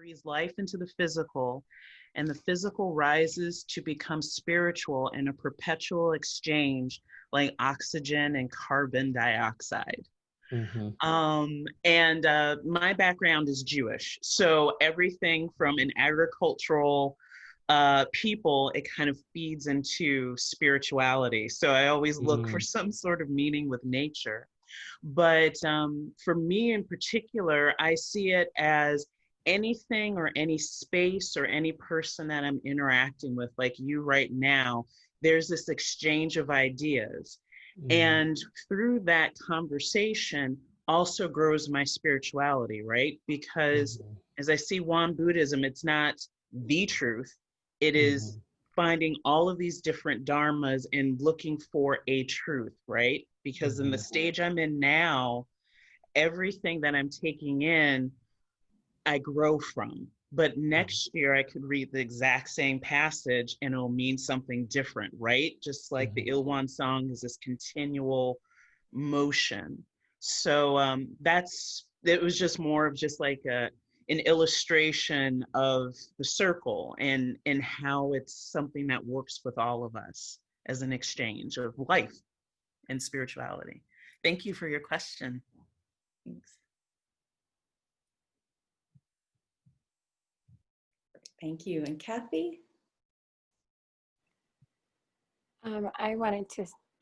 breathes life into the physical, and the physical rises to become spiritual in a perpetual exchange like oxygen and carbon dioxide. Mm-hmm. And my background is Jewish. So everything from an agricultural people, it kind of feeds into spirituality. So I always look for Mm-hmm. some sort of meaning with nature. But for me in particular, I see it as anything or any space or any person that I'm interacting with, like you right now, there's this exchange of ideas. Mm-hmm. And through that conversation also grows my spirituality, right? Because Mm-hmm. as I see Won Buddhism, it's not the truth, it is Mm-hmm. finding all of these different dharmas and looking for a truth, right? Because in the Mm-hmm. stage I'm in now, everything that I'm taking in, I grow from. But next year, I could read the exact same passage and it'll mean something different, right? Just like the Mm-hmm. Ilwan song is this continual motion. So it was just more of just like an illustration of the circle and how it's something that works with all of us as an exchange of life and spirituality. Thank you for your question. Thanks. Thank you. And Kathy? I wanted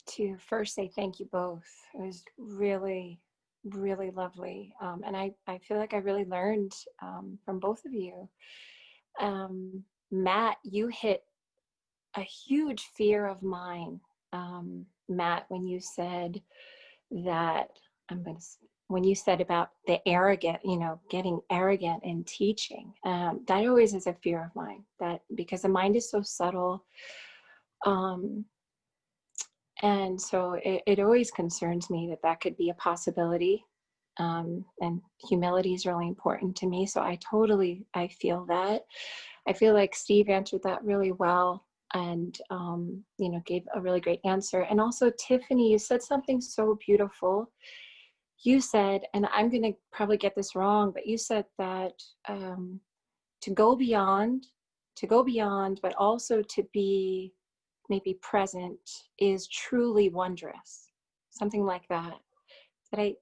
to first say thank you both. It was really, really lovely. And I feel like I really learned from both of you. Matt, you hit a huge fear of mine, Matt, when you said that, when you said about the arrogant, getting arrogant in teaching, that always is a fear of mine, that because the mind is so subtle. And so it always concerns me that could be a possibility. And humility is really important to me. So I feel that. I feel like Steve answered that really well and, gave a really great answer. And also Tiffany, you said something so beautiful. You said, and I'm going to probably get this wrong, but you said that to go beyond, but also to be maybe present is truly wondrous. Something like that.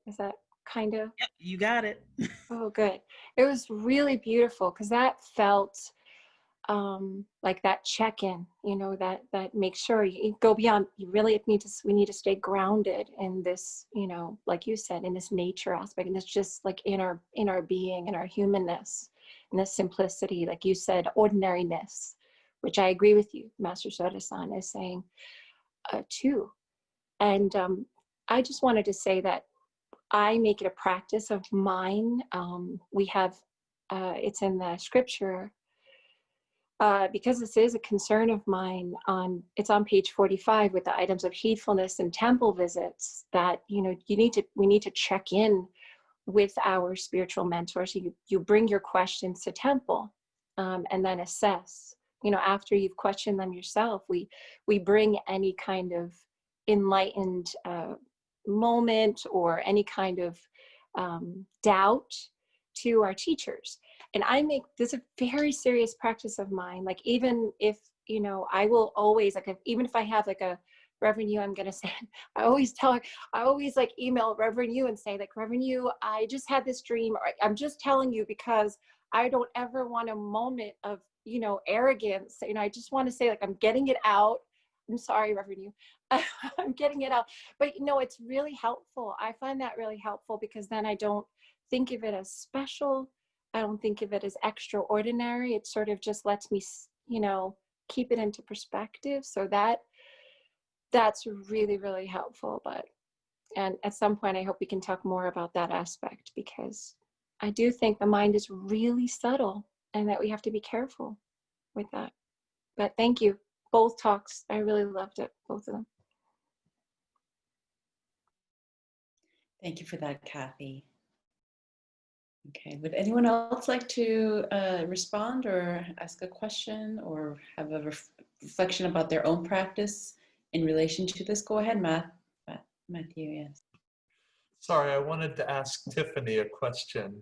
Is that kind of? Yep, you got it. Oh, good. It was really beautiful because that felt like that check-in, that makes sure you go beyond. We need to stay grounded in this, like you said, in this nature aspect, and it's just like in our being, in our humanness, in this simplicity, like you said, ordinariness, which I agree with you, Master Soda-san is saying too. And I just wanted to say that I make it a practice of mine. We have, it's in the scripture, because this is a concern of mine. It's on page 45 with the items of heedfulness and temple visits that, we need to check in with our spiritual mentors. You bring your questions to temple and then assess. After you've questioned them yourself, we bring any kind of enlightened moment or any kind of doubt to our teachers. And I make this a very serious practice of mine. Like, even if, I will always, even if I have like a Reverend Yu, I'm going to say, I always email Reverend Yu and say, like, Reverend Yu, I just had this dream, or I'm just telling you because I don't ever want a moment of, arrogance. I just want to say, like, I'm getting it out. I'm sorry, Reverend Yu. I'm getting it out. But, it's really helpful. I find that really helpful because then I don't think of it as special. I don't think of it as extraordinary. It sort of just lets me, keep it into perspective. So that's really, really helpful. And at some point, I hope we can talk more about that aspect, because I do think the mind is really subtle and that we have to be careful with that. But thank you. Both talks, I really loved it, both of them. Thank you for that, Kathy. Okay, would anyone else like to respond or ask a question or have a reflection about their own practice in relation to this? Go ahead, Matthew, yes. Sorry, I wanted to ask Tiffany a question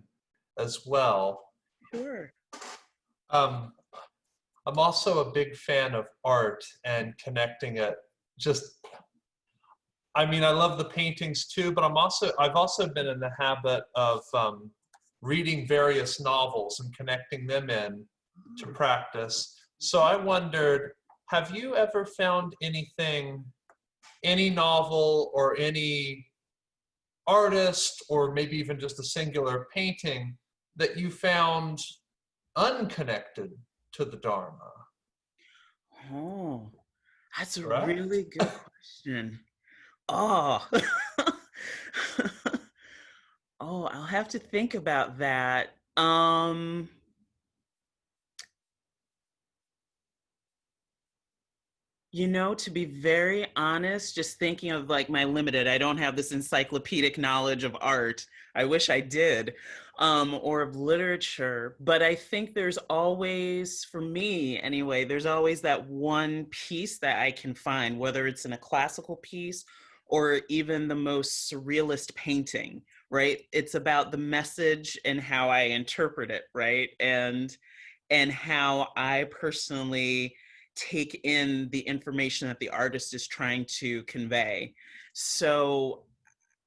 as well. Sure. Um, I'm also a big fan of art and connecting it. Just, I mean, I love the paintings too, but I've also been in the habit of reading various novels and connecting them in to practice. So I wondered, have you ever found anything, any novel or any artist, or maybe even just a singular painting that you found unconnected to the Dharma? Oh, that's a Correct? really good question. Oh, oh, I'll have to think about that. You know, to be very honest, just thinking of like my limited, I don't have this encyclopedic knowledge of art. I wish I did, or of literature. But I think there's always, for me anyway, there's always that one piece that I can find, whether it's in a classical piece or even the most surrealist painting, right? It's about the message and how I interpret it, right? And how I personally take in the information that the artist is trying to convey. So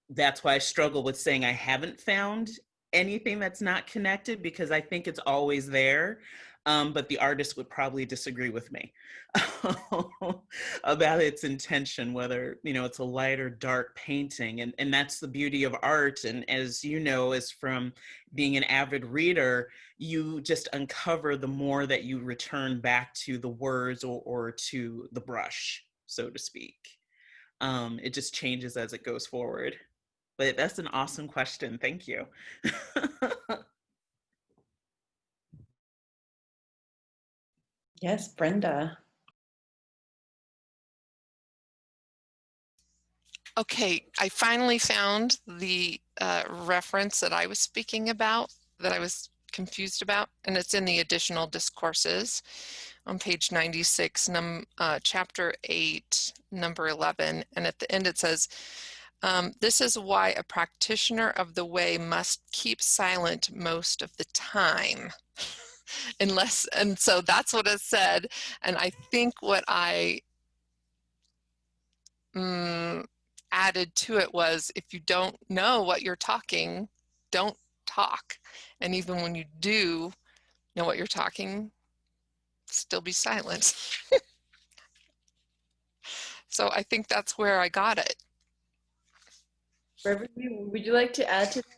that's why I struggle with saying I haven't found anything that's not connected, because I think it's always there. But the artist would probably disagree with me about its intention, whether it's a light or dark painting, and that's the beauty of art. And as you know, is from being an avid reader, you just uncover the more that you return back to the words or to the brush, so to speak. It just changes as it goes forward. But that's an awesome question. Thank you. Yes, Brenda. Okay, I finally found the reference that I was speaking about, that I was confused about, and it's in the additional discourses on page 96, chapter 8, number 11. And at the end it says, this is why a practitioner of the way must keep silent most of the time. Unless, and so that's what it said. And I think what I added to it was, if you don't know what you're talking, don't talk. And even when you do know what you're talking, still be silent. So I think that's where I got it. Reverend, would you like to add to that?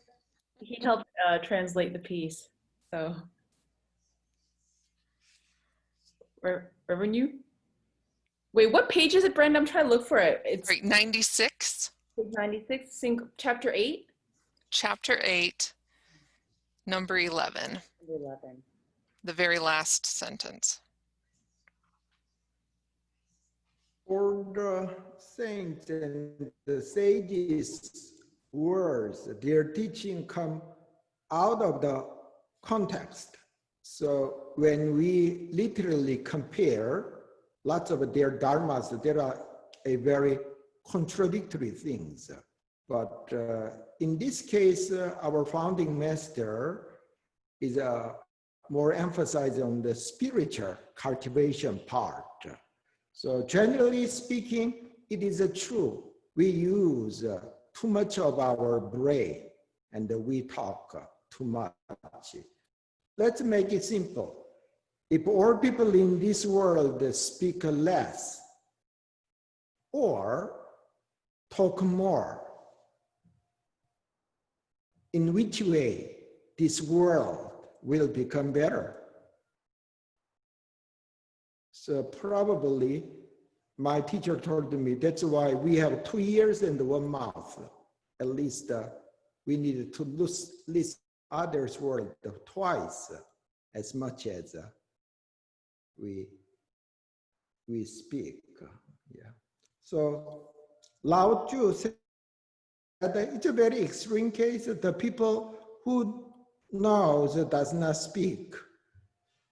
He helped translate the piece. So, Reverend, you? Wait, what page is it, Brenda? I'm trying to look for it. It's Right, 96. page 96, chapter 8. Chapter 8, number 11. 11. The very last sentence. For the saints and the sages' words, their teaching come out of the context. So when we literally compare lots of their dharmas, there are a very contradictory things. But in this case, our founding master is more emphasized on the spiritual cultivation part. So generally speaking, it is true. We use too much of our brain and we talk too much. Let's make it simple. If all people in this world speak less or talk more, in which way this world will become better? So probably my teacher told me that's why we have 2 ears and 1 mouth. At least we needed to listen others' word twice as much as we speak. Yeah. So Lao Tzu said that it's a very extreme case. The people who knows does not speak.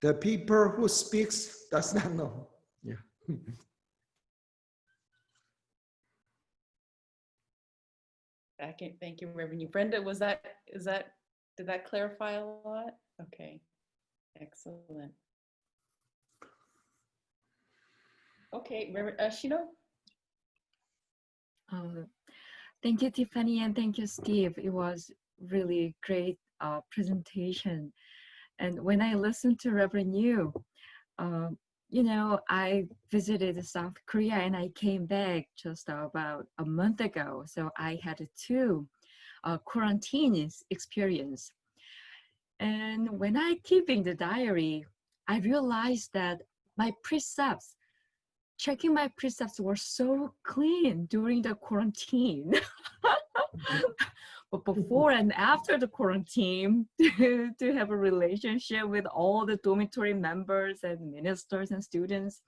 The people who speaks does not know. Yeah. Thank you, Reverend. Brenda, did that clarify a lot? Okay. Excellent. Okay, Reverend Shino? Thank you, Tiffany, and thank you, Steve. It was really great presentation. And when I listened to Reverend Yu, you know, I visited South Korea and I came back just about a month ago. So I had two quarantine experience. And when I keeping the diary, I realized that my precepts, checking my precepts were so clean during the quarantine. But before and after the quarantine, to have a relationship with all the dormitory members and ministers and students,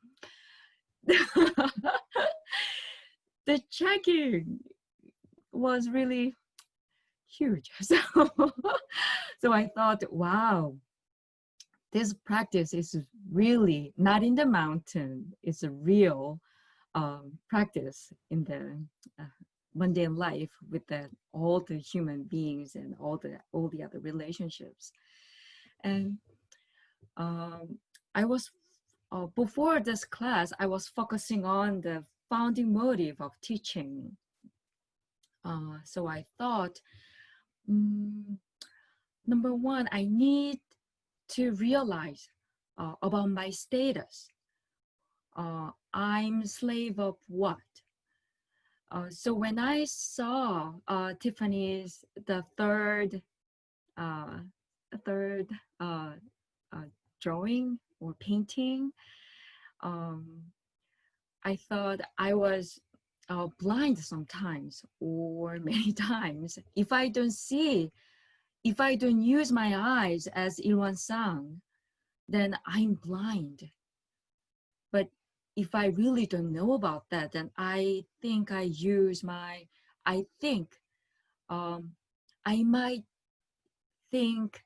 the checking was really huge. So I thought, wow, this practice is really not in the mountain. It's a real practice in the mundane life with all the human beings and all the other relationships. And I was before this class, I was focusing on the founding motive of teaching. So I thought, number one, I need to realize about my status. I'm slave of what? So when I saw Tiffany's the third drawing or painting, I thought I was blind sometimes or many times. If I don't see, if I don't use my eyes as Ilwan Sang, then I'm blind. But if I really don't know about that, then I think I might think,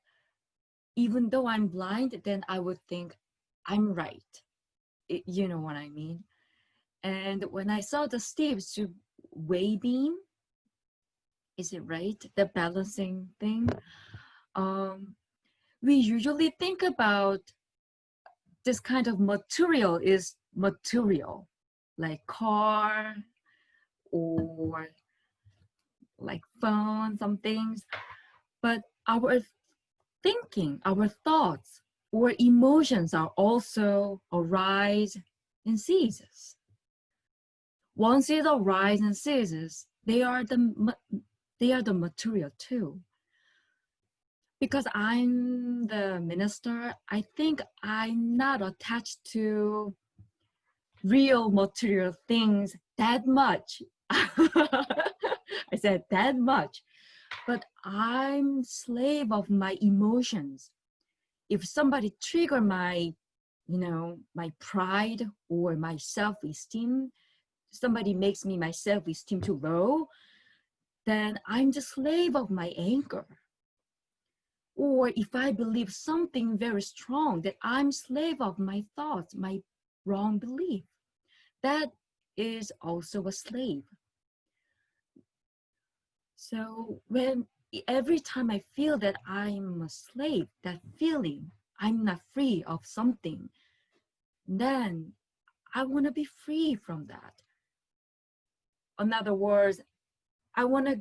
even though I'm blind, then I would think I'm right. You know what I mean? And when I saw the Steve's wave beam, is it right? The balancing thing. We usually think about this kind of material is material, like car or like phone, some things. But our thinking, our thoughts or emotions are also arise and ceases. Once it arises and ceases, they are the material too. Because I'm the minister, I think I'm not attached to real material things that much. I said that much, but I'm slave of my emotions. If somebody trigger my, my pride or my self-esteem, somebody makes me my self-esteem too low, then I'm the slave of my anger. Or if I believe something very strong, that I'm slave of my thoughts, my wrong belief. That is also a slave. So every time I feel that I'm a slave, that feeling, I'm not free of something, then I want to be free from that. In other words, I want to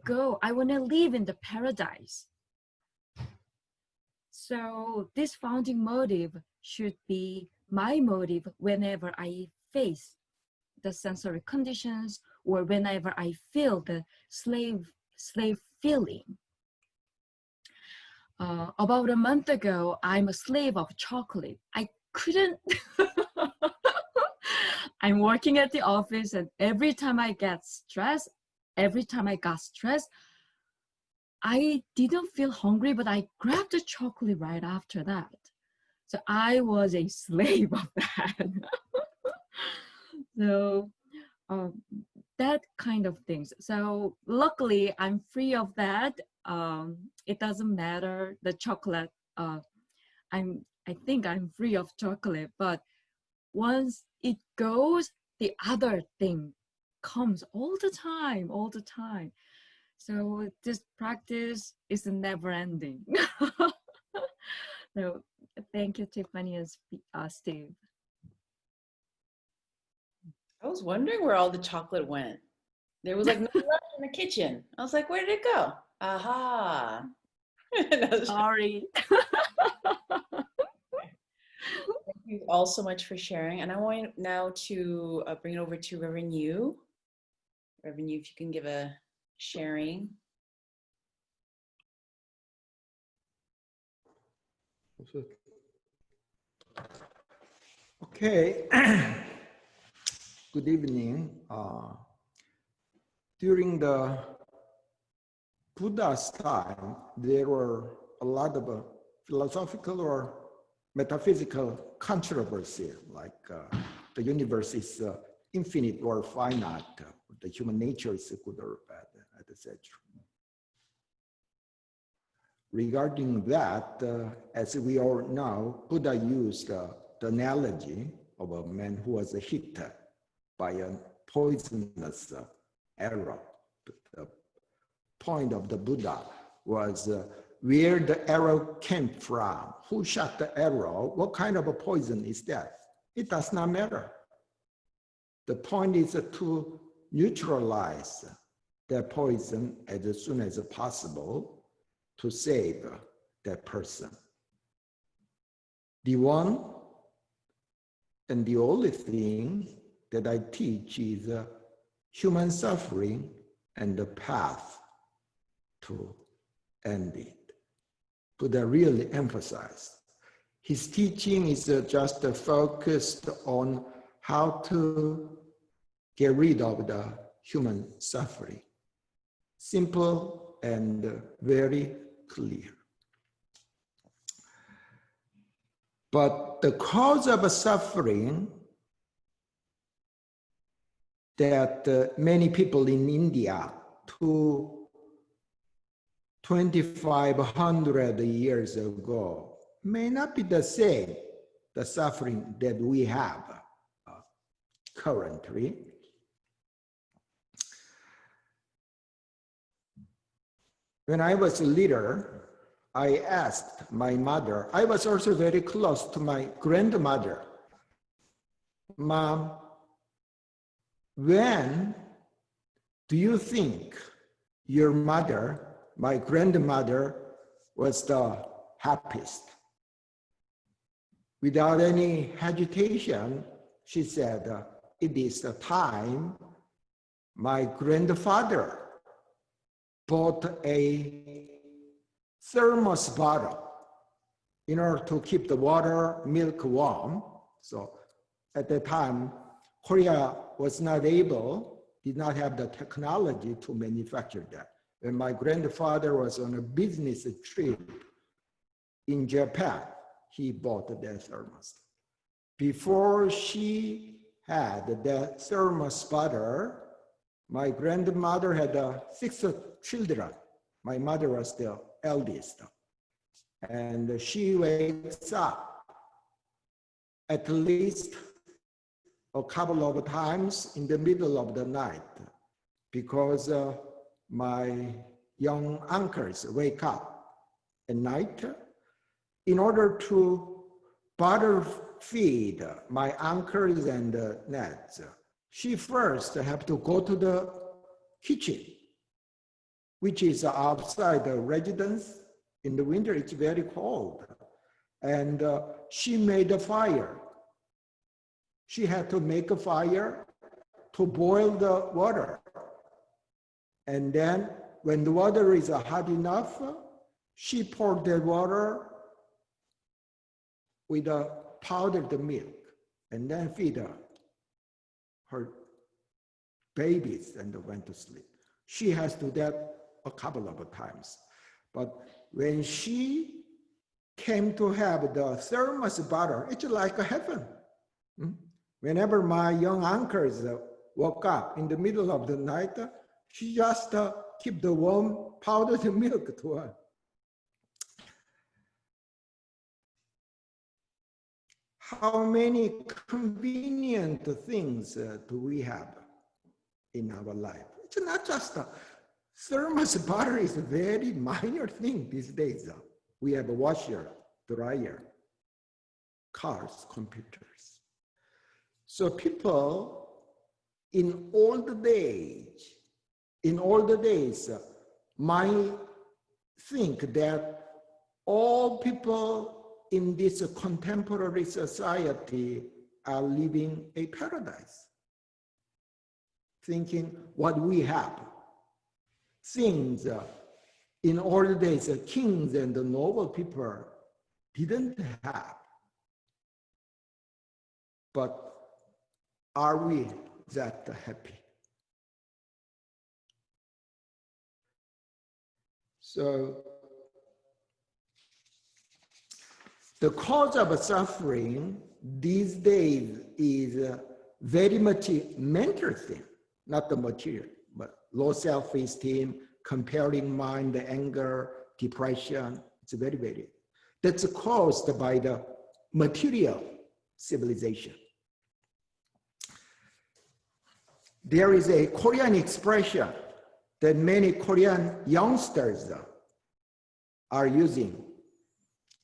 live in the paradise. So this founding motive should be my motive whenever I face the sensory conditions or whenever I feel the slave feeling. About a month ago, I'm a slave of chocolate. I couldn't, I'm working at the office, and every time I got stressed, I didn't feel hungry, but I grabbed the chocolate right after that. So I was a slave of that. So that kind of things. So luckily I'm free of that. It doesn't matter the chocolate. I think I'm free of chocolate, but once it goes, the other thing comes all the time. So this practice is never ending. So Thank you, Tiffany and Steve. I was wondering where all the chocolate went. There was like no left in the kitchen. I was like, where did it go? Aha. Sorry. Thank you all so much for sharing. And I want now to bring it over to Reverend Yu. Reverend Yu, if you can give a sharing. Okay. Good evening. During the Buddha's time, there were a lot of philosophical or metaphysical controversy, like the universe is infinite or finite, the human nature is good or bad, etc. Regarding that, as we all know, Buddha used the analogy of a man who was hit by a poisonous arrow. The point of the Buddha was where the arrow came from, who shot the arrow, what kind of a poison is that? It does not matter. The point is to neutralize that poison as soon as possible to save that person. The one and the only thing that I teach is human suffering and the path to end it. Buddha really emphasized. His teaching is just focused on how to get rid of the human suffering. Simple and very clear. But the cause of suffering that many people in India 2,500 years ago may not be the same, the suffering that we have currently. When I was a leader, I asked my mother, I was also very close to my grandmother, Mom, when do you think your mother, my grandmother, was the happiest? Without any hesitation, she said, it is the time my grandfather bought a thermos bottle in order to keep the water, milk warm. So at that time, Korea was not able, did not have the technology to manufacture that. When my grandfather was on a business trip in Japan, he bought that thermos. Before she had that thermos bottle, my grandmother had 6 children. My mother was the eldest. And she wakes up at least a couple of times in the middle of the night because my young uncles wake up at night in order to bottle feed my uncles and Neds. She first have to go to the kitchen, which is outside the residence. In the winter, it's very cold. And she made a fire. She had to make a fire to boil the water. And then when the water is hot enough, she poured the water with a powdered milk and then feed her babies and went to sleep. She has to do that a couple of times. But when she came to have the thermos bottle, it's like a heaven. Whenever my young uncles woke up in the middle of the night, she just keep the warm powdered milk to her. How many convenient things do we have in our life? It's not just a thermos bottle is a very minor thing these days. We have a washer, dryer, cars, computers. So people in older days might think that all people in this contemporary society are living a paradise, thinking what we have. Things in older days, kings and the noble people didn't have. But are we that happy? So the cause of suffering these days is very much mental thing, not the material, but low self-esteem, comparing mind, anger, depression. It's very, that's caused by the material civilization. There is a Korean expression that many Korean youngsters are using.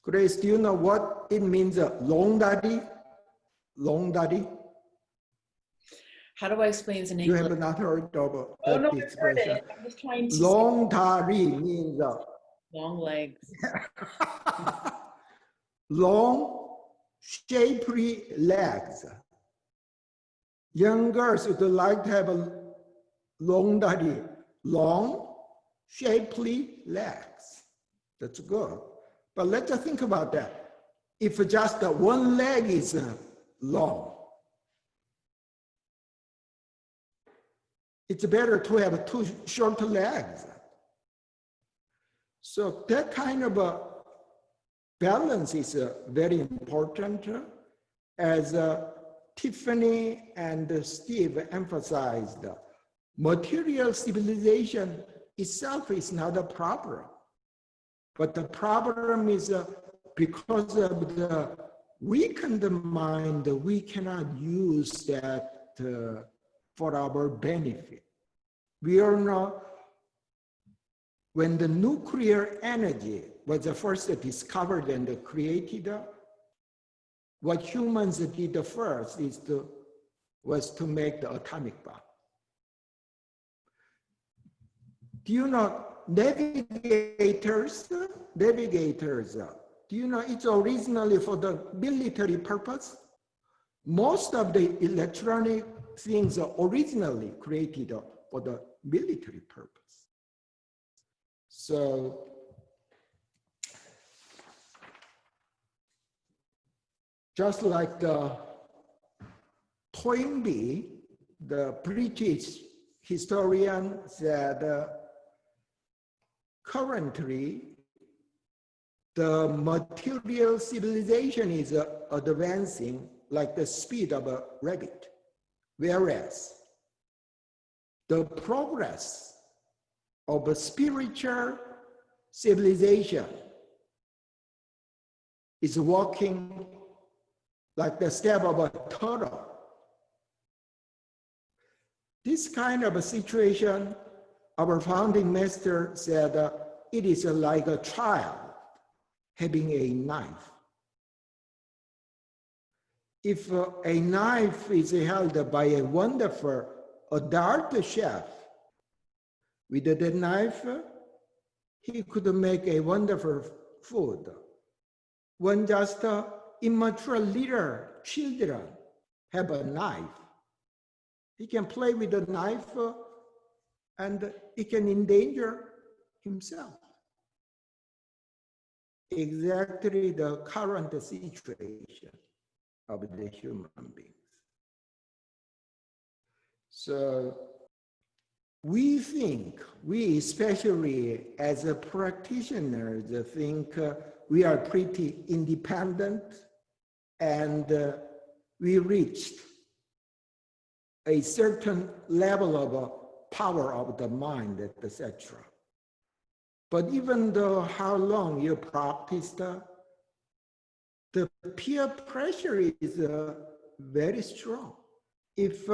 Grace, do you know what it means, long daddy? Long daddy? How do I explain this in You English? have not heard of Oh, that no, I've heard expression. it. I'm just trying to Long daddy means long legs. long, shapely legs. Young girls would like to have a long daddy, long, shapely legs. That's good. But let's just think about that. If just one leg is long, it's better to have two short legs. So that kind of a balance is very important. As Tiffany and Steve emphasized, material civilization itself is not a problem. But the problem is because of the weakened mind, we cannot use that for our benefit. We are not, when the nuclear energy was first discovered and created, what humans did first was to make the atomic bomb. Do you know navigators, do you know it's originally for the military purpose? Most of the electronic things are originally created for the military purpose. So just like the Toynbee, the British historian, said, currently, the material civilization is advancing like the speed of a rabbit, whereas the progress of a spiritual civilization is walking like the step of a turtle. This kind of a situation, our founding master said, it is like a child having a knife. If a knife is held by a wonderful adult chef, with the knife, he could make a wonderful food. When just immature little children have a knife, he can play with the knife and he can endanger himself. Exactly the current situation of the human beings. So we think, we especially as a practitioners think we are pretty independent and we reached a certain level of power of the mind, etc. But even though how long you practiced, the peer pressure is very strong. If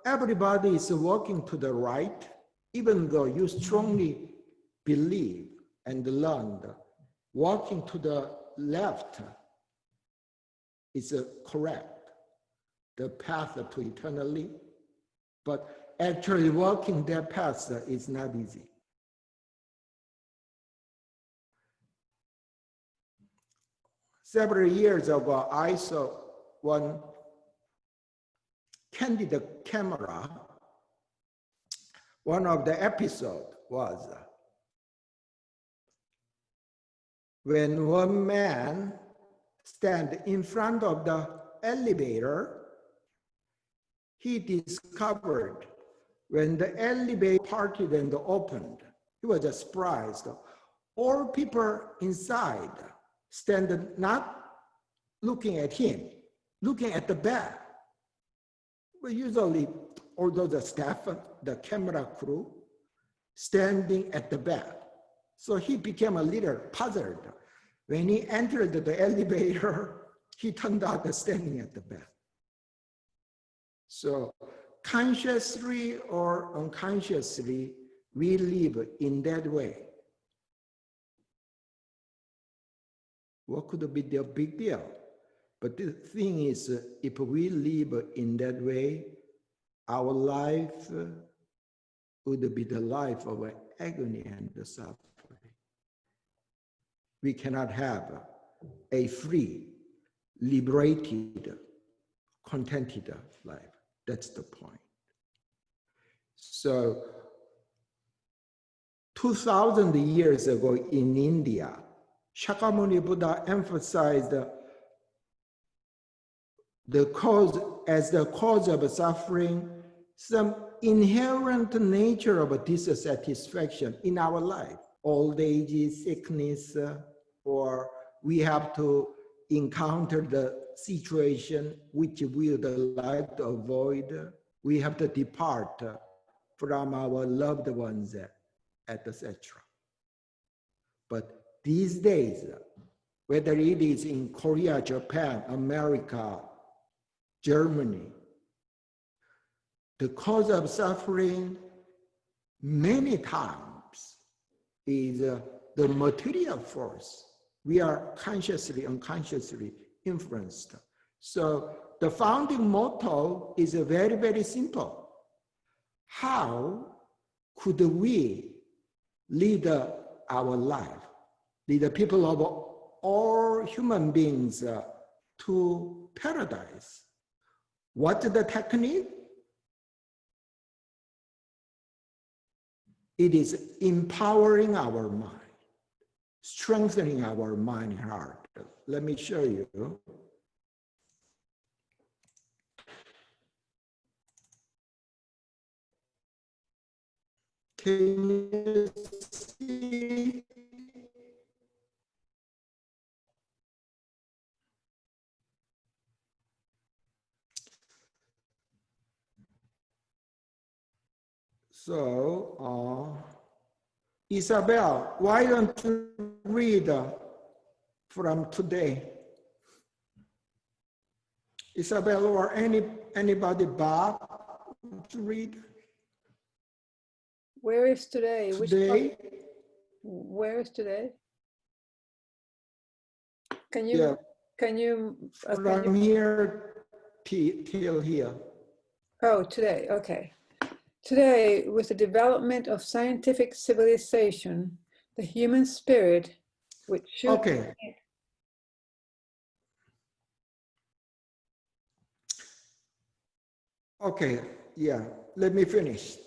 everybody is walking to the right, even though you strongly believe and learned, walking to the left is correct, the path to eternally, but actually walking that path is not easy. Several years ago, I saw one candid camera. One of the episodes was when one man stand in front of the elevator, he discovered when the elevator parted and opened, he was just surprised. All people inside stand not looking at him, looking at the bed. But usually, although the staff, the camera crew, standing at the bed. So he became a little puzzled. When he entered the elevator, he turned out standing at the bed. So consciously or unconsciously, we live in that way. What could be the big deal? But the thing is, if we live in that way, our life would be the life of agony and suffering. We cannot have a free, liberated, contented life. That's the point. So 2,000 years ago in India, Shakyamuni Buddha emphasized the cause as the cause of suffering, some inherent nature of dissatisfaction in our life, old age, sickness, or we have to encounter the situation which we would like to avoid. We have to depart from our loved ones, etc. But these days, whether it is in Korea, Japan, America, Germany, the cause of suffering many times is the material force. We are consciously, unconsciously influenced. So the founding motto is very, very simple. How could we lead our life, lead the people of all human beings to paradise? What's the technique? It is empowering our mind, strengthening our mind and heart. Let me show you. Can you see? So, Isabel, why don't you read from today? Isabel or anybody, Bob, to read? Where is today? Today? Where is today? Can Yeah. you From here till here. Oh, today, okay. Today, with the development of scientific civilization, the human spirit, which should Okay. Okay, yeah, let me finish.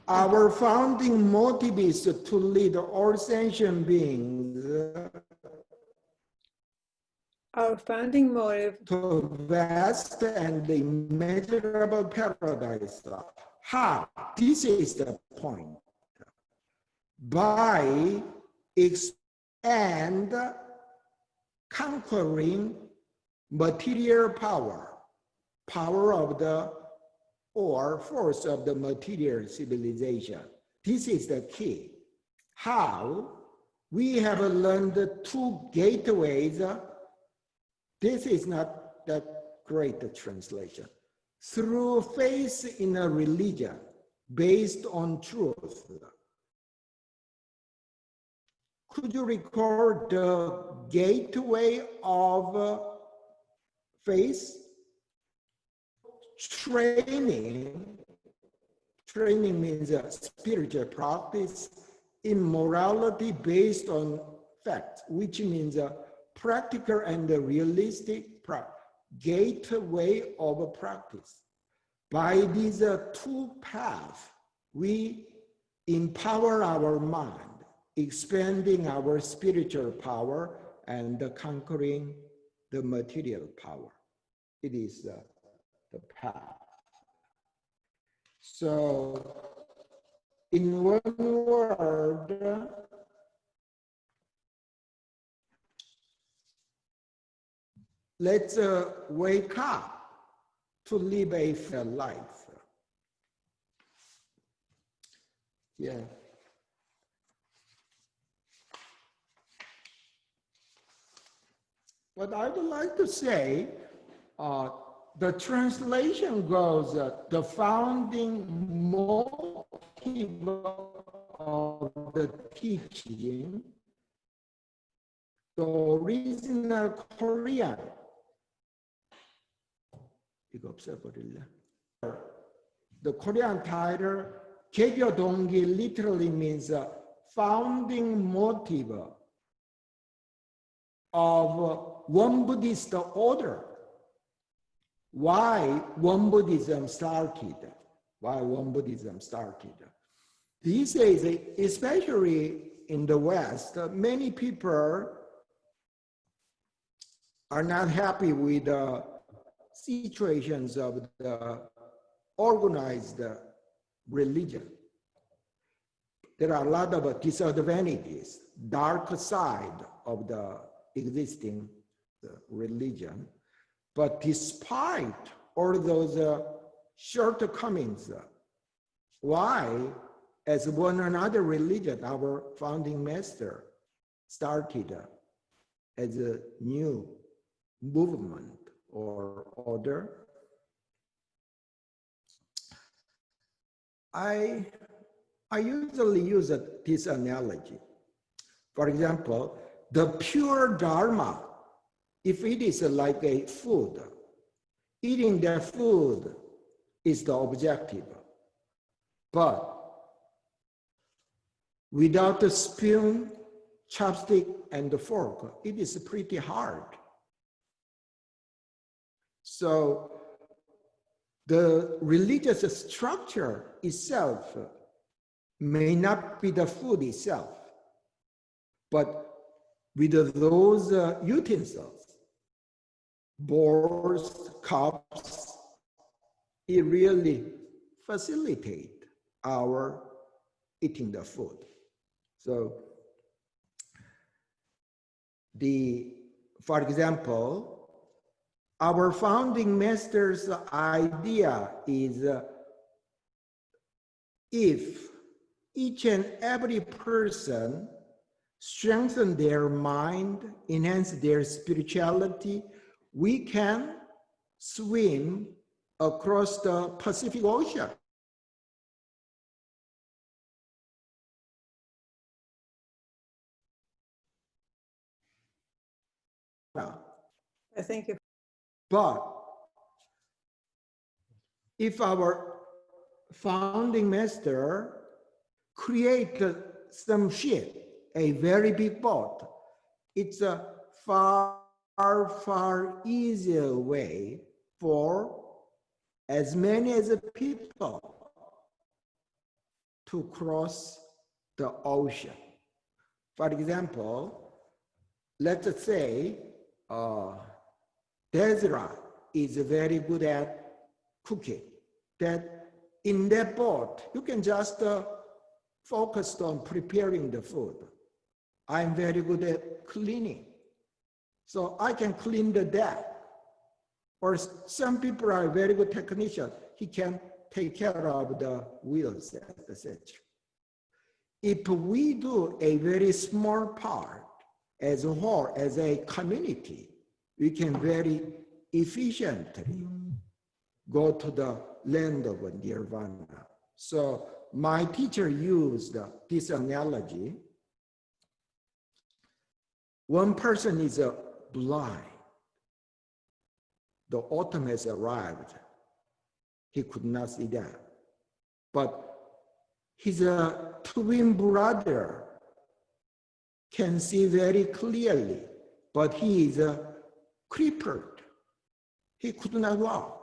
Our founding motive is to lead all sentient beings our founding motive to vast and immeasurable paradise. How? This is the point. By and conquering material power, power of the or force of the material civilization. This is the key. How? We have learned two gateways. This is not that great a translation. Through faith in a religion based on truth. Could you record the gateway of face training. Training means a spiritual practice in morality based on facts, which means a practical and a realistic gateway of practice. By these two paths, we empower our mind, expanding our spiritual power and conquering the material power. It is the path. So, in one word, let's wake up to live a fair life. Yeah. What I would like to say, the translation goes, the founding motive of the teaching, the original Korean, the Korean title, 개교 동기 literally means founding motive of Won Buddhist order. Why Won Buddhism started? Why Won Buddhism started? These days, especially in the West, many people are not happy with the situations of the organized religion. There are a lot of disadvantages, dark side of the existing religion. But despite all those shortcomings, why, as one another religion, our founding master started as a new movement or order? I usually use this analogy. For example, the pure Dharma, if it is like a food, eating that food is the objective. But without the spoon, chopstick, and the fork, it is pretty hard. So the religious structure itself may not be the food itself, but with those utensils, bowls, cups, it really facilitates our eating the food. So for example, our founding master's idea is if each and every person strengthen their mind, enhance their spirituality, we can swim across the Pacific Ocean. Thank you. But if our founding master created some ship, a very big boat, it's a far easier way for as many as people to cross the ocean. For example, let's say Desra is very good at cooking. That in that boat, you can just focus on preparing the food. I'm very good at cleaning. So I can clean the deck. Or some people are very good technicians. He can take care of the wheels, etc. If we do a very small part as a whole, as a community, we can very efficiently go to the land of nirvana. So my teacher used this analogy. One person is blind. the autumn has arrived. He could not see that. But his twin brother can see very clearly, but he is crippled. He could not walk.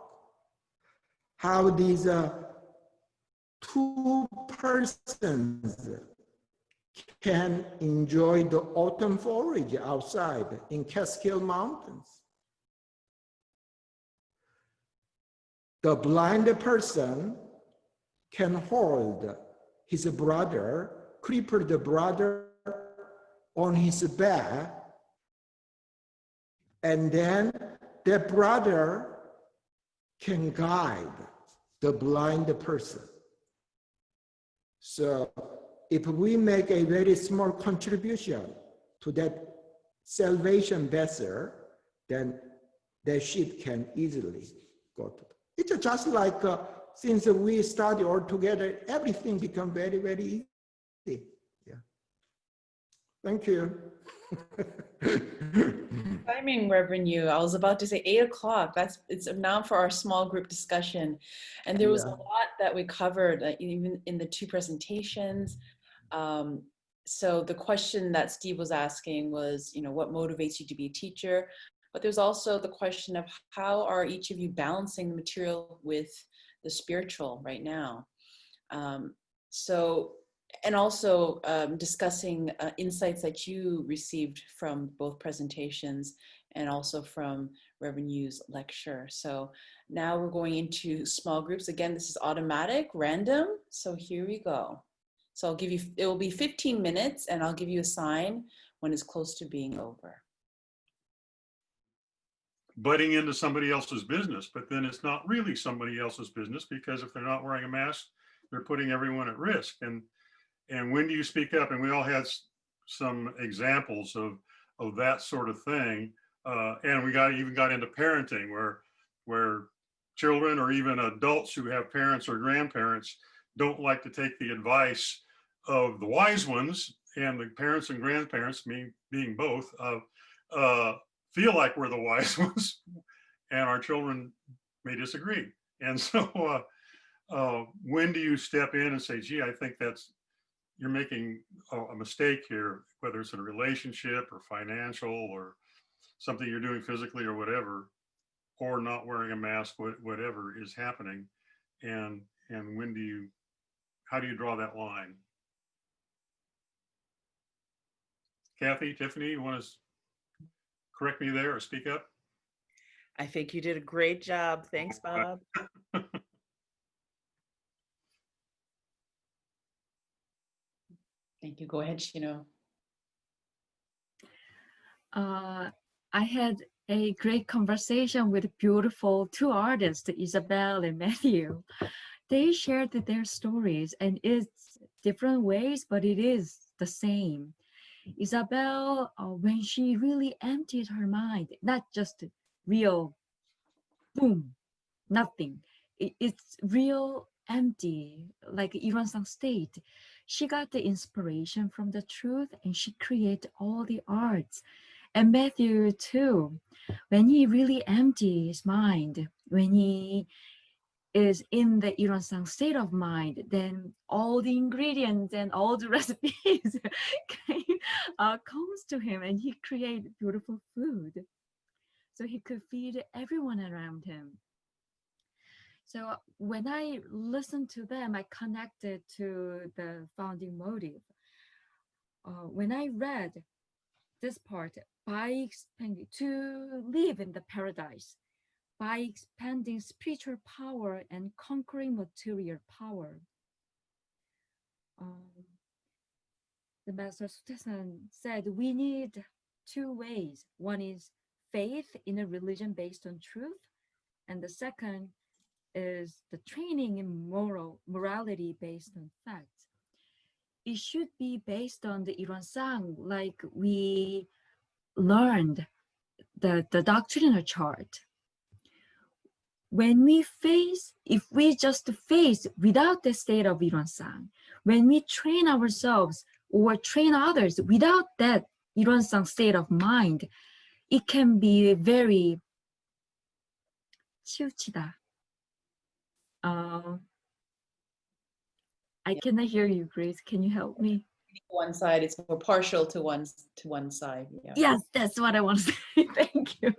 How these two persons can enjoy the autumn foliage outside in Catskill Mountains. The blind person can hold his brother, crippled brother, on his back, and then the brother can guide the blind person. So if we make a very small contribution to that salvation vessel, then the ship can easily go to. It's just like since we study all together, everything becomes very, very easy. Yeah. Thank you. Timing, Reverend Yu. I was about to say 8 o'clock. It's now for our small group discussion, and there was a lot that we covered, even in the two presentations. So the question that Steve was asking was, what motivates you to be a teacher? But there's also the question of how are each of you balancing the material with the spiritual right now? And also discussing insights that you received from both presentations and also from Reverend Yu's lecture. So now we're going into small groups. Again, this is automatic, random. So here we go. So I'll give you, it will be 15 minutes and I'll give you a sign when it's close to being over. Butting into somebody else's business, but then it's not really somebody else's business, because if they're not wearing a mask, they're putting everyone at risk. And when do you speak up? And we all had some examples of that sort of thing. And we even got into parenting where children or even adults who have parents or grandparents don't like to take the advice of the wise ones, and the parents and grandparents, me being both, feel like we're the wise ones, and our children may disagree. And so when do you step in and say, gee, I think you're making a mistake here, whether it's in a relationship or financial or something you're doing physically or whatever, or not wearing a mask, whatever is happening. And how do you draw that line? Kathy, Tiffany, you want to correct me there or speak up? I think you did a great job. Thanks, Bob. Thank you. Go ahead, Shino. I had a great conversation with beautiful two artists, Isabel and Matthew. They shared their stories, and it's different ways, but it is the same. Isabel, when she really emptied her mind, not just real boom, nothing. It's real empty, like Ilhwan state. She got the inspiration from the truth, and she created all the arts. And Matthew too, when he really empties his mind, when he is in the Ilhwan state of mind, then all the ingredients and all the recipes comes to him, and he creates beautiful food. So he could feed everyone around him. So when I listened to them, I connected to the founding motive. When I read this part, by expanding to live in the paradise, by expanding spiritual power and conquering material power. The Master Suttesan said we need two ways. One is faith in a religion based on truth, and the second is the training in morality based on facts. It should be based on the Ilhwan, like we learned the doctrinal chart. When we face, if we just face without the state of Ilhwan, when we train ourselves or train others without that Ilhwan state of mind, it can be very 치우치다. I cannot hear you, Grace. Can you help me? One side, it's more partial to one side. Yeah. Yes, that's what I want to say. Thank you.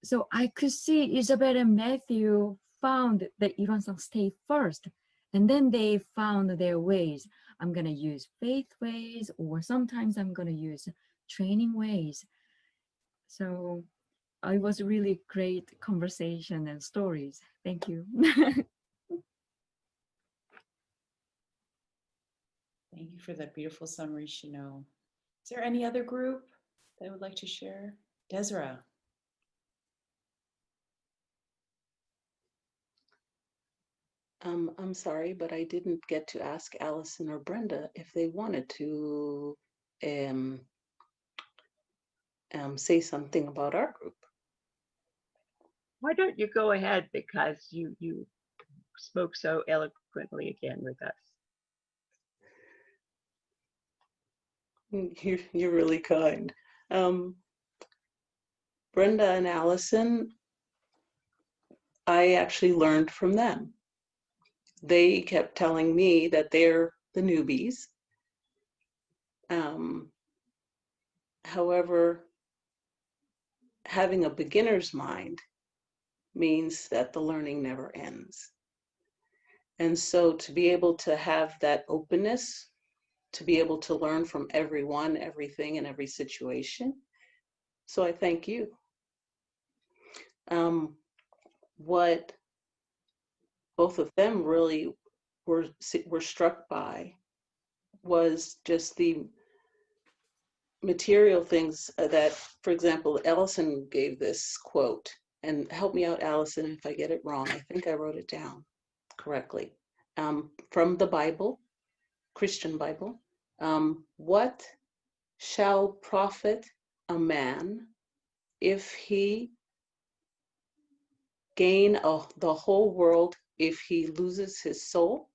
So I could see Isabel and Matthew found that Ilonsang stay first, and then they found their ways. I'm gonna use faith ways, or sometimes I'm gonna use training ways. So it was really great conversation and stories. Thank you. Thank you for that beautiful summary, Shino. Is there any other group that would like to share? Desra. I'm sorry, but I didn't get to ask Allison or Brenda if they wanted to say something about our group. Why don't you go ahead, because you spoke so eloquently again with us. You're really kind. Brenda and Allison, I actually learned from them. They kept telling me that they're the newbies. However, having a beginner's mind means that the learning never ends. And so to be able to have that openness, to be able to learn from everyone, everything, and every situation. So I thank you. What both of them really were struck by was just the material things that, for example, Allison gave this quote, and help me out, Allison, if I get it wrong. I think I wrote it down correctly. From the Bible, Christian Bible, what shall profit a man if he gain the whole world if he loses his soul?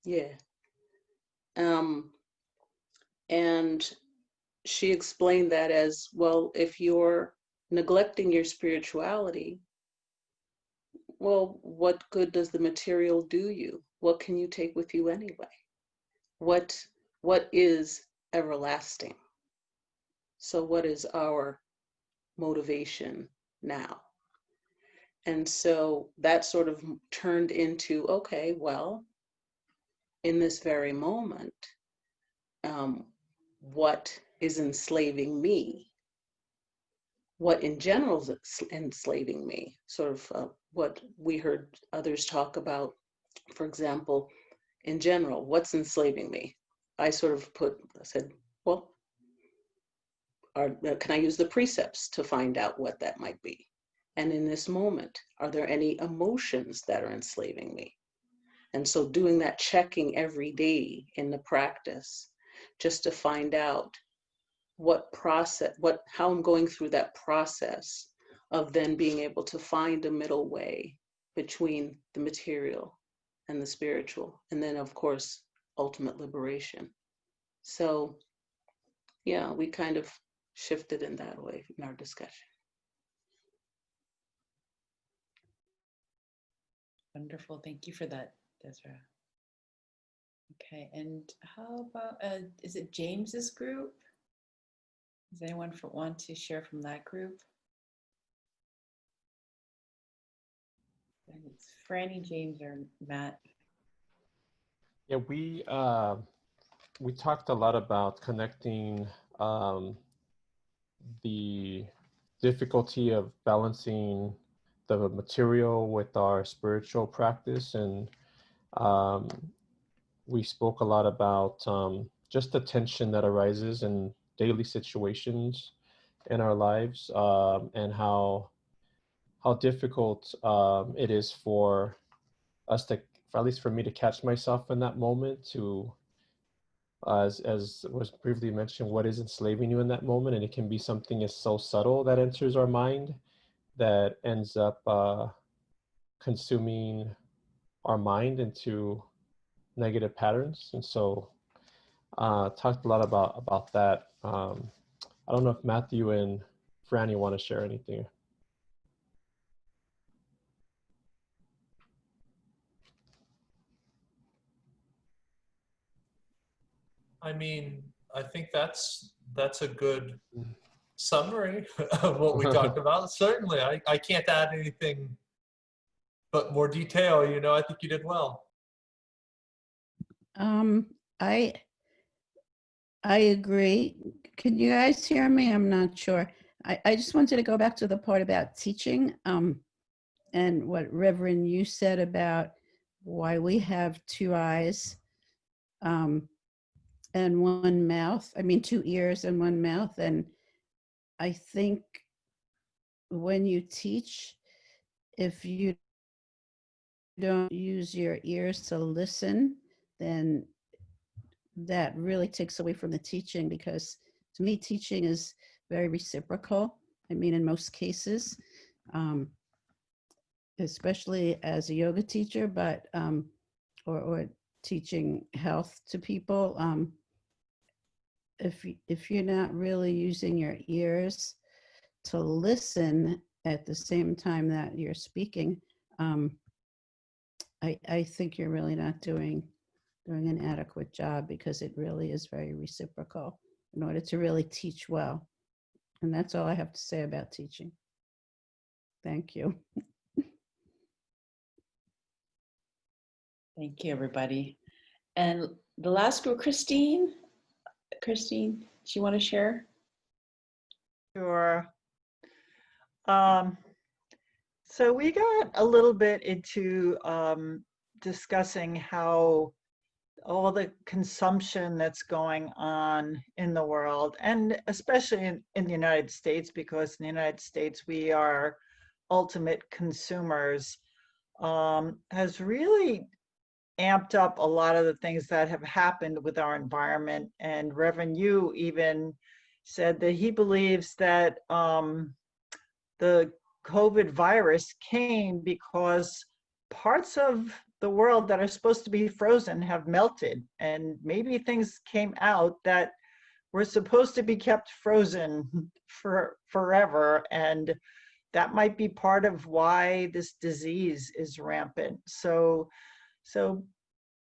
Yeah. And she explained that as, well, if you're neglecting your spirituality, well, what good does the material do you? What can you take with you anyway? What is everlasting? So what is our motivation now? And so that sort of turned into, okay, well, in this very moment, what is enslaving me? What in general is enslaving me? Sort of what we heard others talk about, for example, in general, what's enslaving me? I sort of said, well, can I use the precepts to find out what that might be? And in this moment, are there any emotions that are enslaving me? And so doing that checking every day in the practice, just to find out how I'm going through that process of then being able to find a middle way between the material and the spiritual, and then of course, ultimate liberation. So yeah, we kind of shifted in that way in our discussion. Wonderful, thank you for that, Desra. Okay, and how about, is it James's group? Does anyone want to share from that group? It's Franny, James, or Matt. Yeah, we talked a lot about connecting the difficulty of balancing the material with our spiritual practice, and we spoke a lot about just the tension that arises in daily situations in our lives, and how difficult it is for us to, at least for me, to catch myself in that moment, to as was previously mentioned, what is enslaving you in that moment. And it can be something as so subtle that enters our mind that ends up consuming our mind into negative patterns. And so talked a lot about that. I don't know if Matthew and Franny want to share anything. I mean, I think that's a good summary of what we talked about. Certainly, I can't add anything but more detail. You know, I think you did well. I agree. Can you guys hear me? I'm not sure. I just wanted to go back to the part about teaching, and what Reverend you said about why we have two eyes and one mouth. I mean, two ears and one mouth. And I think when you teach, if you don't use your ears to listen, then that really takes away from the teaching, because to me, teaching is very reciprocal. I mean, in most cases, especially as a yoga teacher, but or teaching health to people. If you're not really using your ears to listen at the same time that you're speaking, I think you're really not doing an adequate job, because it really is very reciprocal in order to really teach well. And that's all I have to say about teaching. Thank you. Thank you, everybody. And the last group, Christine. Christine, do you want to share? Sure. So we got a little bit into discussing how all the consumption that's going on in the world, and especially in the United States, because in the United States we are ultimate consumers, has really amped up a lot of the things that have happened with our environment. And Reverend Yu even said that he believes that the COVID virus came because parts of the world that are supposed to be frozen have melted, and maybe things came out that were supposed to be kept frozen for forever, and that might be part of why this disease is rampant. So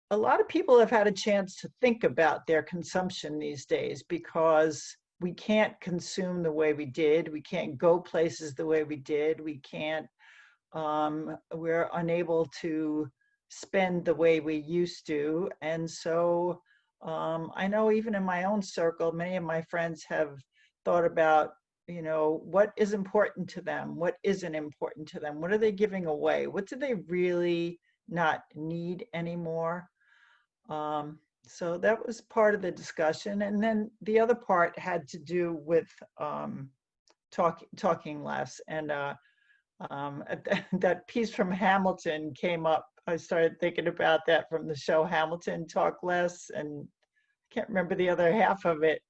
a lot of people have had a chance to think about their consumption these days, because we can't consume the way we did. We can't go places the way we did. We can't, we're unable to spend the way we used to. And so I know even in my own circle, many of my friends have thought about, you know, what is important to them? What isn't important to them? What are they giving away? What do they really not need anymore? So that was part of the discussion. And then the other part had to do with talking less. And that piece from Hamilton came up. I started thinking about that from the show Hamilton, Talk Less, and I can't remember the other half of it.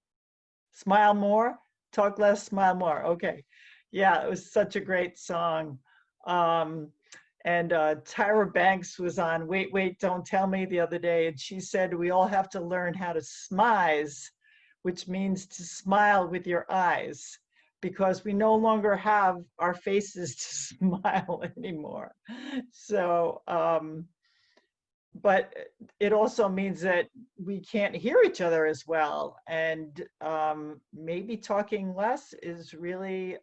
Smile more, talk less, smile more. Okay. Yeah, it was such a great song. And Tyra Banks was on Wait, Wait, Don't Tell Me the other day, and she said we all have to learn how to smize, which means to smile with your eyes, because we no longer have our faces to smile anymore. So, but it also means that we can't hear each other as well. And maybe talking less is really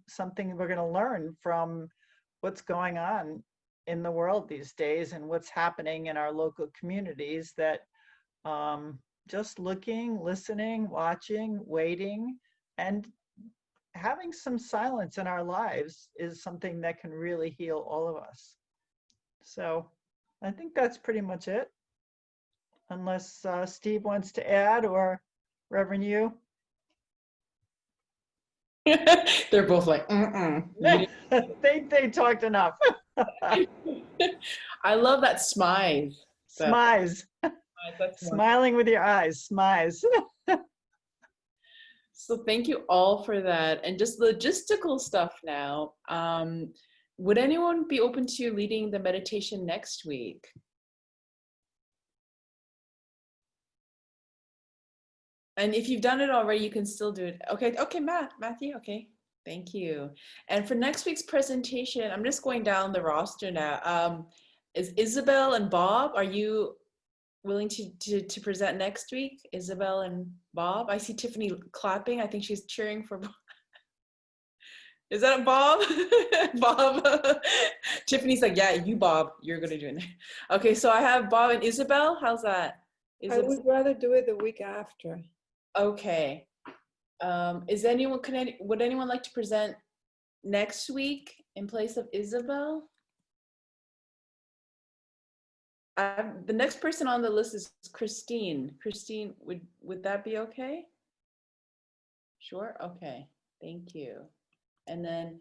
something we're going to learn from what's going on in the world these days and what's happening in our local communities, that just looking, listening, watching, waiting, and having some silence in our lives is something that can really heal all of us. So I think that's pretty much it, unless Steve wants to add, or Reverend Yu. They're both like, They talked enough. I love that smize. Smize. Smiling with your eyes, smize. So thank you all for that. And just logistical stuff now. Would anyone be open to leading the meditation next week? And if you've done it already, you can still do it. Okay, okay, Matthew, okay. Thank you. And for next week's presentation, I'm just going down the roster now. Is Isabel and Bob, are you willing to present next week? Isabel and Bob? I see Tiffany clapping. I think she's cheering for Bob. Is that Bob? Bob. Tiffany's like, yeah, you, Bob, you're going to do it. Okay, so I have Bob and Isabel. How's that? I would rather do it the week after. Okay. Would anyone like to present next week in place of Isabel? The next person on the list is Christine. Christine, would that be okay? Sure, okay, thank you. And then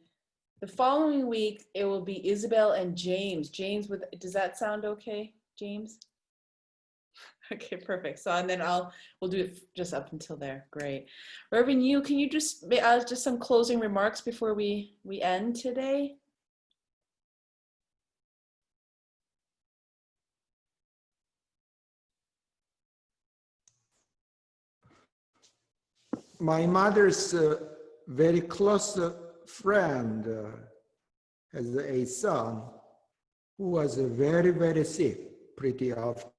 the following week, it will be Isabel and James. James, does that sound okay, James? Okay, perfect. So, and then we'll do it just up until there. Great. Reverend Yu, can you just some closing remarks before we end today? My mother's very close friend has a son who was very, very sick pretty often.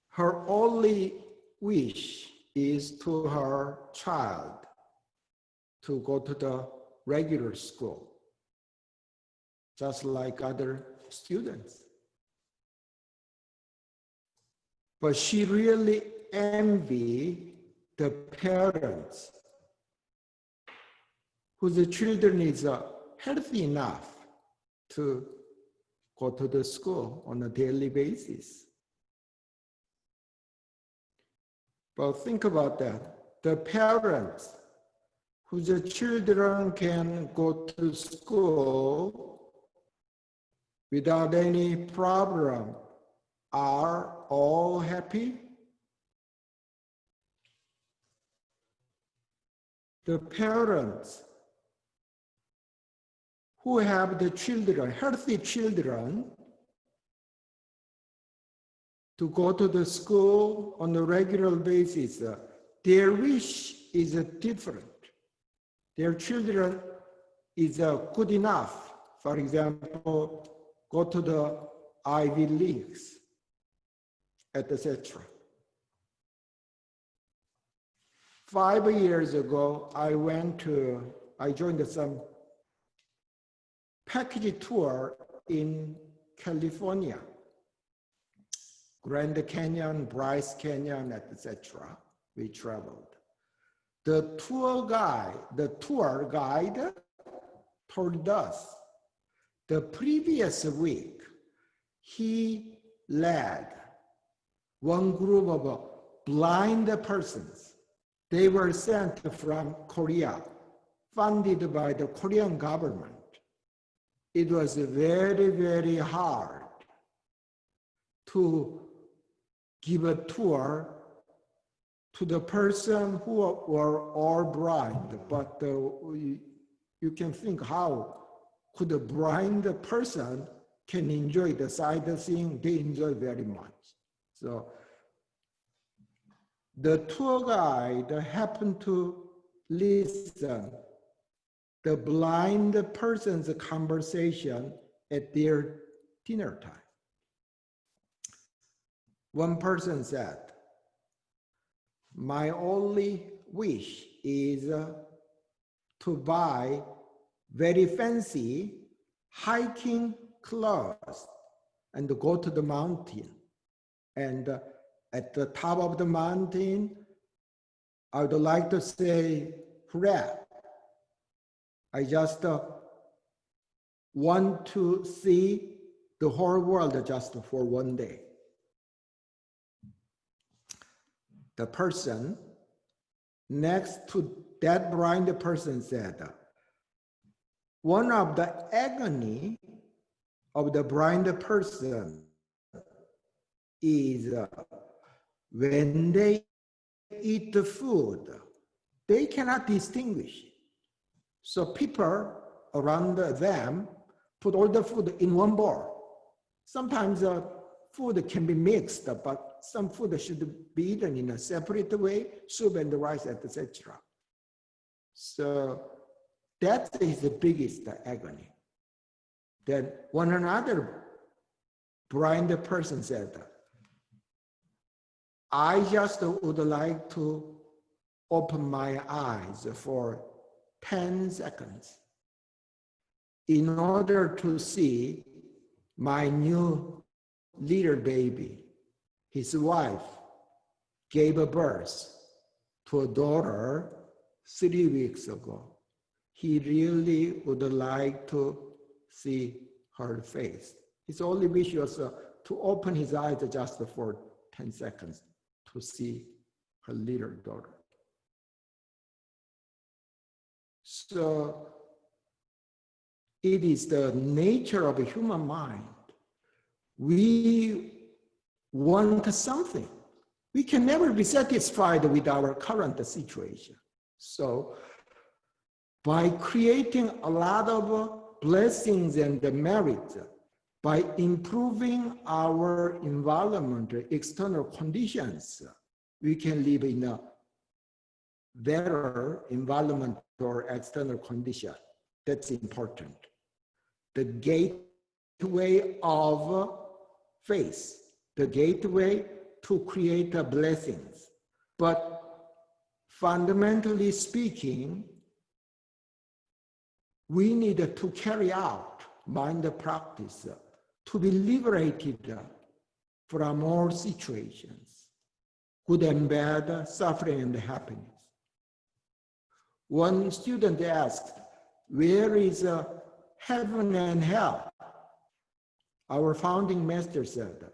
Her only wish is to her child to go to the regular school, just like other students. But she really envies the parents whose children is healthy enough to go to the school on a daily basis. But think about that. The parents whose children can go to school without any problem are all happy. The parents who have the children, healthy children, to go to the school on a regular basis, their wish is different. Their children is good enough. For example, go to the Ivy Leagues, etc. 5 years ago, I joined some package tour in California. Grand Canyon, Bryce Canyon, etc. We traveled. The tour guide told us the previous week he led one group of blind persons. They were sent from Korea, funded by the Korean government. It was very, very hard to give a tour to the person who were all blind, but you can think how could a blind person can enjoy the sightseeing. They enjoy very much. So the tour guide happened to listen the blind person's conversation at their dinner time. One person said, "My only wish is to buy very fancy hiking clothes and go to the mountain. And at the top of the mountain, I would like to say, hooray. I just want to see the whole world just for one day." The person next to that blind person said, "One of the agony of the blind person is when they eat the food, they cannot distinguish. So people around them put all the food in one bowl. Sometimes food can be mixed, but some food should be eaten in a separate way, soup and rice, etc. So that is the biggest agony. Then one another blind person said, I just would like to open my eyes for 10 seconds in order to see my new little baby. His wife gave birth to a daughter 3 weeks ago. He really would like to see her face. His only wish was to open his eyes just for 10 seconds to see her little daughter. So it is the nature of a human mind. We want something. We can never be satisfied with our current situation. So by creating a lot of blessings and merits, by improving our environment, external conditions, we can live in a better environment or external condition. That's important. The gateway of faith, the gateway to create blessings. But fundamentally speaking, we need to carry out mind practice to be liberated from all situations, good and bad, suffering and happiness. One student asked, where is heaven and hell? Our founding master said,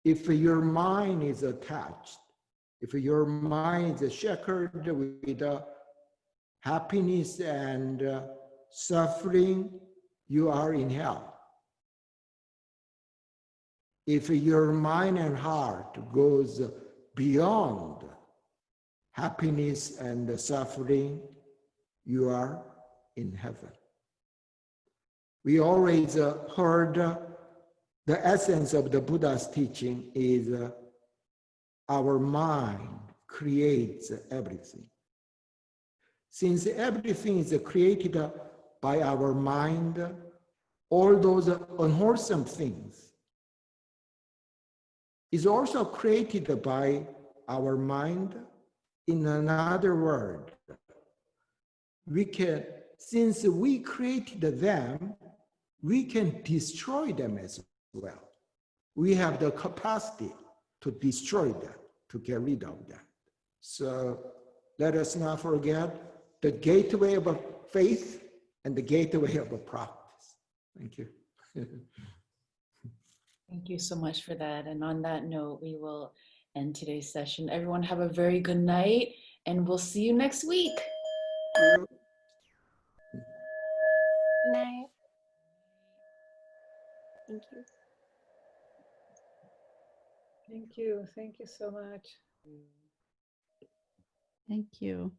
if your mind is attached, if your mind is shackled with happiness and suffering, you are in hell. If your mind and heart goes beyond happiness and suffering, you are in heaven. We always heard the essence of the Buddha's teaching is our mind creates everything. Since everything is created by our mind, all those unwholesome things is also created by our mind. In another word, we can, since we created them, we can destroy them as well. We have the capacity to destroy them, to get rid of them. So let us not forget the gateway of faith and the gateway of practice. Thank you. Thank you so much for that. And on that note, we will end today's session. Everyone have a very good night, and we'll see you next week. Good night. Thank you. Thank you. Thank you so much. Thank you.